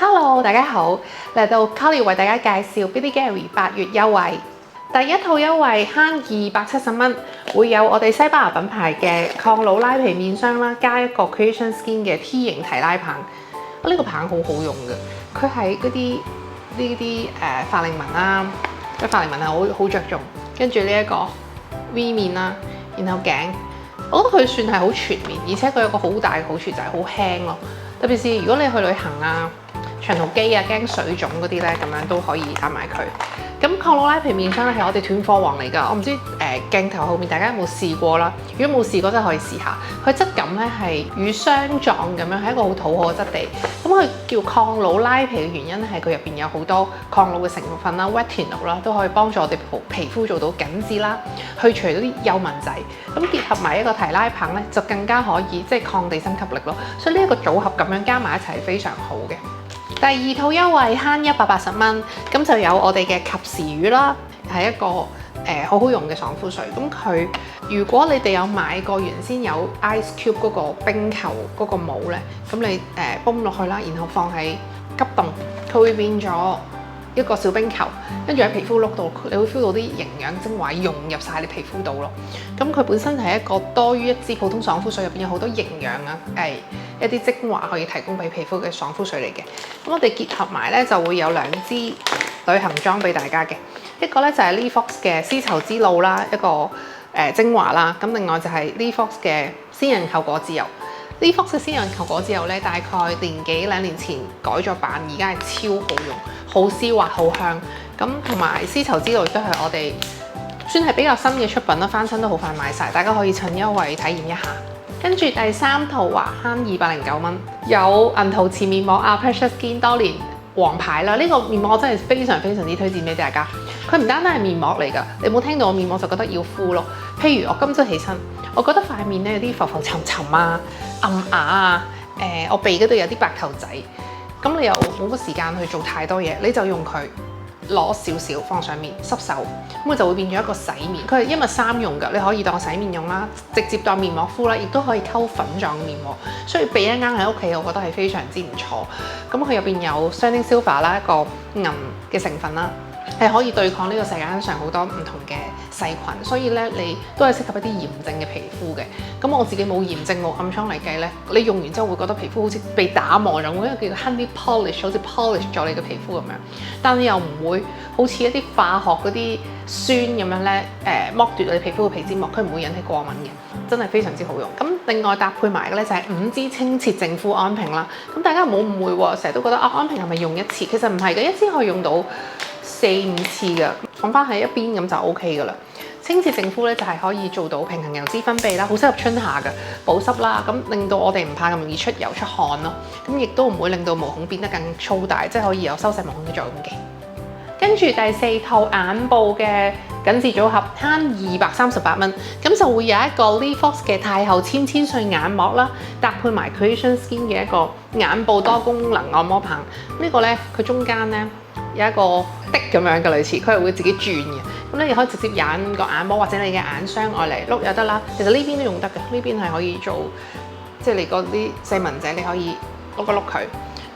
Hello， 大家好，嚟到 Kylie 為大家介紹 Billie Gary 8月優惠。第一套優惠慳270蚊，會有我哋西班牙品牌嘅抗老拉皮面霜啦，加一個 Creation Skin 嘅 T 型提拉棒。呢個棒好好用嘅，佢係嗰啲法令紋啦，個法令紋係好着重。跟住呢一個 V 面啦，然後頸，我覺得佢算係好全面，而且佢有個好大嘅好處就係好輕咯。特別是如果你去旅行啊、長途機啊、驚水腫嗰啲咧，咁樣都可以揀埋佢。咁抗老拉皮面霜咧係我哋斷貨王嚟㗎，我唔知鏡頭後面大家有冇試過啦？如果冇試過真係可以試下。佢質感咧係乳霜狀咁樣，係一個好討好嘅質地。咁佢叫抗老拉皮嘅原因係佢入邊有好多抗老嘅成分啦 ，retinol 啦，都可以幫助我哋皮膚做到緊緻啦，去除到啲幼紋仔。咁結合埋一個提拉棒咧，就更加可以即係抗地心吸力咯。所以呢一個組合咁樣加埋一齊係非常好嘅。第二套優惠慳180蚊，咁就有我哋嘅及時雨啦，係一個好好用嘅爽膚水。咁佢如果你哋有買過原先有 Ice Cube 嗰個冰球嗰個帽咧，咁你泵落去啦，然後放喺急凍，佢會變咗一個小冰球，跟住喺皮膚碌度，你會 feel 到啲營養精華融入晒你皮膚度咯。咁佢本身係一個多於一支普通爽膚水入邊有好多營養啊，一啲精華可以提供俾皮膚嘅爽膚水嚟嘅。咁我哋結合埋咧就會有2支旅行裝俾大家嘅，一個咧就係 Lifox 嘅絲綢之路啦，一個精華啦。咁另外就係 Lifox 嘅仙人球果籽油。Lifox 嘅仙人球果籽油咧，大概2年前改咗版，而家係超好用，好絲滑，好香。咁同埋絲綢之路亦都係我哋算係比較新嘅出品啦，翻新都好快賣晒，大家可以趁優惠體驗一下。跟住第3套話慳209蚊，有銀陶瓷面膜啊 Precious Skin 多年王牌啦，呢個面膜我真係非常之推薦俾大家。佢唔單單係面膜嚟㗎，你冇聽到我面膜就覺得要敷咯。譬如我今朝起身，我覺得塊面咧有啲浮浮沉沉啊、暗啞啊，我鼻嗰度有啲白頭仔，咁你又冇乜時間去做太多嘢，你就用佢攞少少放上面濕手，咁佢就會變咗一個洗面。佢係1物3用㗎，你可以當洗面用啦，直接當面膜敷啦，亦都可以溝粉狀面膜。所以備一啱喺屋企，我覺得係非常之唔錯。咁佢入邊有 Sterling Silver 啦，一個銀嘅成分啦，係可以對抗呢個世界上好多唔同嘅細菌，所以咧你都係適合一啲炎症嘅皮膚嘅。咁我自己冇炎症冇暗瘡嚟計咧，你用完之後會覺得皮膚好似被打磨咗，因為叫做 honey polish， 好似 polish 咗你嘅皮膚咁樣。但係又唔會好似一啲化學嗰啲酸咁樣咧，剝奪你皮膚嘅皮脂膜，佢唔會引起過敏嘅，真係非常之好用。咁另外搭配埋嘅咧就係5支清澈淨膚安瓶啦。咁大家唔好誤會喎，成日都覺得安瓶係咪用一次？其實唔係嘅，一支可以用到4-5次㗎，放翻喺一邊咁就 OK 㗎啦。清澈淨膚咧就係可以做到平衡油脂分泌啦，好適合春夏嘅保濕啦，咁令到我哋唔怕咁容易出油出汗咯，咁亦都唔會令到毛孔變得更粗大，即係可以有收細毛孔嘅作用嘅。跟住第4套眼部嘅緊緻組合慳238蚊，咁就會有一個 Lifox 嘅太后纖碎眼膜啦，搭配埋 Creation Skin 嘅一個眼部多功能按摩棒。呢個咧佢中間咧有一個的咁樣嘅類似，佢係會自己轉嘅。咁咧你可以直接引個眼膜或者你嘅眼霜外嚟碌又得啦。其實呢邊都用得嘅，呢邊係可以做即係你嗰啲細紋仔，你可以碌一碌佢。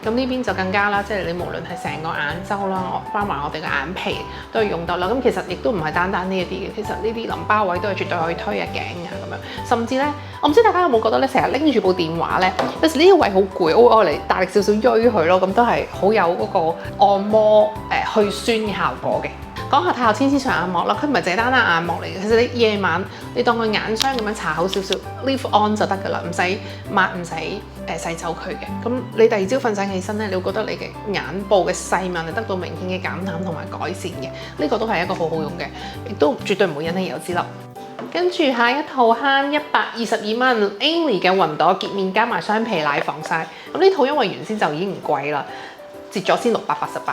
咁呢邊就更加啦，即係你無論係成個眼周啦，包埋我哋嘅眼皮都係用得啦。咁其實亦都唔係單單呢一啲嘅，其實呢啲淋巴位都係絕對可以推下頸啊咁樣。甚至咧，我唔知大家有冇覺得咧，成日拎住部電話咧，有時呢個位好攰，我嚟大力少少推佢咯，咁都係好有嗰個按摩去酸嘅效果嘅。講下太后纖細眼膜啦，佢唔係淨係單單眼膜嚟嘅，其實你夜晚你當佢眼霜咁樣搽好少少 leave on 就得㗎啦，唔使抹唔使洗走佢嘅。咁你第二朝瞓醒起身咧，你會覺得你嘅眼部嘅細紋係得到明顯嘅減淡同埋改善嘅，呢個都係一個好好用嘅，亦都絕對唔會引起油脂粒。跟住下一套慳122蚊 ，Ainley 嘅雲朵潔面加埋雙皮奶防曬。咁呢套因為原先就已經唔貴啦。折咗先688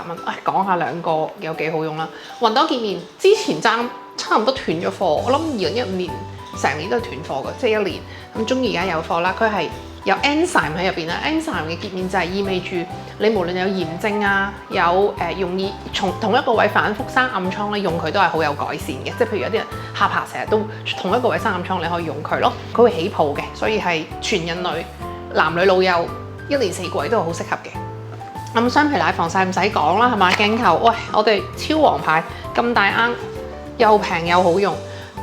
蚊，講下2個有幾好用啦。雲朵潔面之前差唔多斷咗貨，我諗2015年成年都係斷貨嘅，即係1年。咁終於而家有貨啦，佢係有 enzyme 喺入邊啦。enzyme 嘅潔面就係意味住你無論有炎症啊，有容易從同一個位反覆生暗瘡咧，用佢都係好有改善嘅。即係譬如有啲人下巴成日都同一個位生暗瘡，你可以用佢咯，佢會起泡嘅，所以係全人類男女老幼1年4季都係好適合嘅。咁雙皮奶防曬唔使講啦，係嘛？鏡頭，喂，我哋超王牌咁大罌，又平又好用，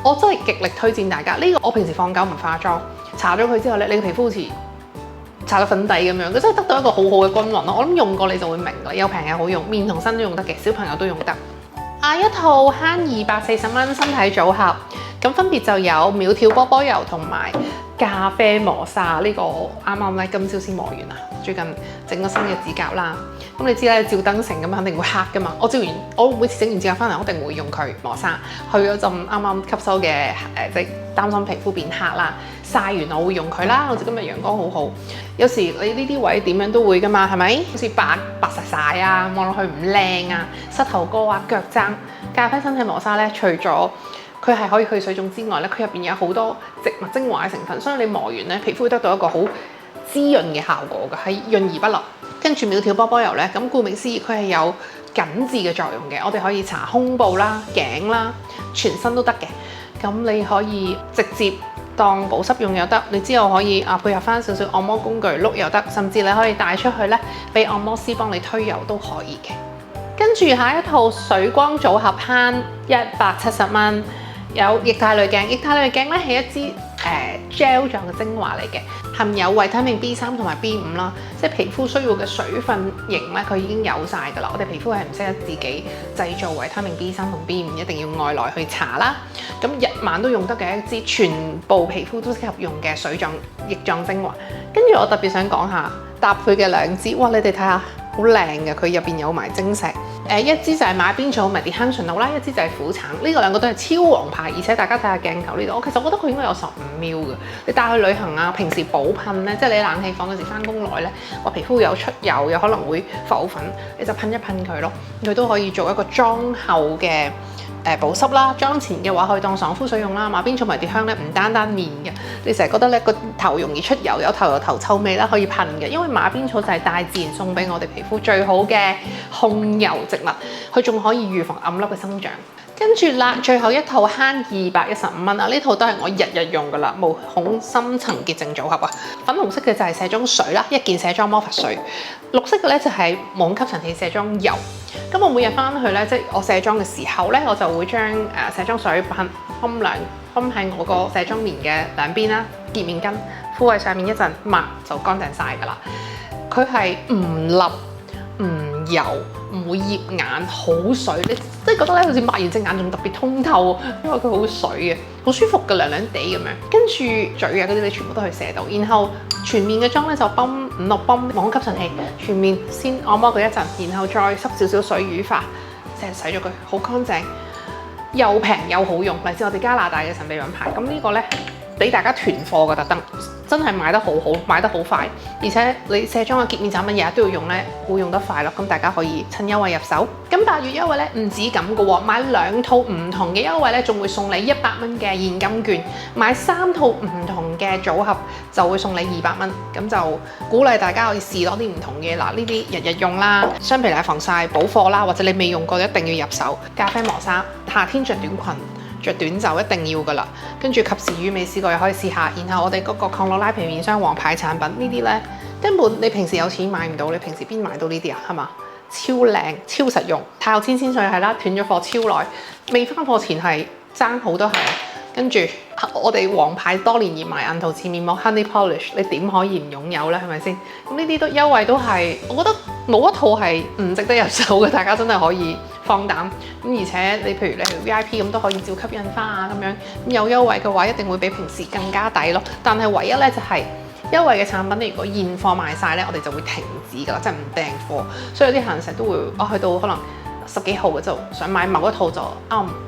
我真係極力推薦大家。呢個我平時放狗唔化妝，搽咗佢之後咧，你嘅皮膚好似搽咗粉底咁樣，佢真係得到一個好好嘅均勻咯。我諗用過你就會明㗎，又平又好用，面同身都用得嘅，小朋友都用得。下一套慳240蚊身體組合，咁分別就有苗條波波油同埋咖啡磨砂。呢個啱啱咧今朝先磨完啊，最近整個新嘅指甲啦。咁你知咧，照燈成咁肯定會黑噶嘛。我每次整完指甲翻嚟，我一定會用佢磨砂去咗陣啱啱吸收嘅即係擔心皮膚變黑啦。曬完我會用佢啦。好似今日陽光好好，有時你呢啲位點樣都會噶嘛，係咪？好似白實曬啊，望落去唔靚啊，膝頭哥啊、腳踭。咖啡身體磨砂咧，除咗佢係可以去水腫之外咧，佢入邊有好多植物精華嘅成分，所以你磨完咧，皮膚會得到一個好滋潤嘅效果嘅，係潤而不流。跟住苗條波波油咧，咁顧名思義，佢係有緊緻嘅作用嘅。我哋可以搽胸部啦、頸啦、全身都得嘅。咁你可以直接當保濕用又得，你之後可以配合翻少少按摩工具碌又得，甚至你可以帶出去咧，俾按摩師幫你推油都可以嘅。跟住下一套水光組合慳170蚊，有液態濾鏡。液態濾鏡咧係一支gel 狀嘅精華嚟嘅，含有維他命 B3 同埋 B5 啦，即係皮膚需要嘅水分型咧，佢已經有晒㗎啦。我哋皮膚係唔識得自己製造維他命 B3 同 B5，一定要外來去搽啦。咁日晚都用得嘅一支全部皮膚都適合用嘅水狀液狀精華。跟住我特別想講下搭配嘅兩支，哇！你哋睇下好靚嘅，佢入邊有埋晶石。一支就係馬鞭草 Medicational 啦，一支就係苦橙。呢個兩個都係超王牌，而且大家睇下鏡頭呢度，我其實覺得佢應該有15ml嘅。你帶去旅行啊，平時補噴咧，即係你冷氣房嗰時翻工耐咧，話皮膚有出油，有可能會浮粉，你就噴一噴佢咯。佢都可以做一個妝後嘅保濕啦。妝前嘅話可以當爽膚水用啦。馬鞭草迷迭香咧唔單面嘅，你成日覺得咧個頭容易出油，有頭臭味啦，可以噴嘅。因為馬鞭草就係大自然送俾我哋皮膚最好嘅控油植物，佢仲可以預防暗粒嘅生長。跟住啦，最後一套慳215蚊啊！呢套都係我日日用噶啦，毛孔深層潔淨組合啊。粉紅色嘅就係卸妝水啦，一件卸妝魔法水。綠色嘅咧就係毛孔吸塵器卸妝油。咁我每日翻去咧，即係我卸妝嘅時候咧，我就會將卸妝水噴喺我個卸妝棉嘅兩邊啦，潔面巾敷喺上面一陣抹就乾淨晒噶啦。佢係唔立唔油，唔會醃眼，好水，你即係覺得咧好似抹完隻眼仲特別通透，因為佢好水嘅，好舒服嘅，涼涼地咁樣。跟住嘴啊嗰啲你全部都可以卸到，然後全面嘅妝咧就泵5-6泵毛孔吸塵器，全面先按摩佢一陣，然後再濕少少水乳化，成日洗咗佢，好乾淨，又平又好用，嚟自我哋加拿大嘅神秘品牌。咁呢個咧俾大家囤貨嘅特登。真係買得好好，買得好快，而且你卸妝嘅潔面產品日日都要用咧，會用得快咯。咁大家可以趁優惠入手。咁8月優惠咧唔止咁嘅喎，買2套唔同嘅優惠咧，仲會送你100蚊嘅現金券；買3套唔同嘅組合就會送你200蚊。咁就鼓勵大家可以試多啲唔同嘅嗱，呢啲日日用啦，雙皮奶防曬補貨啦，或者你未用過一定要入手。咖啡磨砂，夏天着短裙。着短袖一定要噶啦，跟住及時雨未試過又可以試下，然後我哋嗰個抗老拉皮面霜王牌產品呢啲咧，根本你平時有錢買唔到，你平時邊買到呢啲啊？係嘛？超靚超實用，太后千歲係啦，斷咗貨超耐，未翻貨前係爭好多係，跟住我哋王牌多年熱賣銀陶瓷面膜 Honey Polish， 你點可以唔擁有咧？係咪先？咁呢啲都優惠都係，我覺得冇一套係唔值得入手嘅，大家真係可以放膽。咁而且你譬如你係 VIP 咁都可以照吸印花啊咁樣，咁有優惠嘅話一定會比平時更加抵咯。但係唯一咧就係優惠嘅產品，你如果現貨賣晒咧，我哋就會停止㗎啦，即係唔訂貨。所以有啲客人成日都會去到可能10幾號嘅就想買某一套就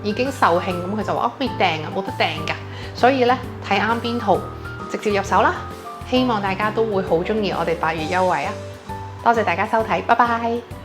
已經售罄，咁佢就話可以訂啊，冇得訂㗎。所以咧睇啱邊套直接入手啦。希望大家都會好中意我哋8月優惠啊！多謝大家收睇，拜拜。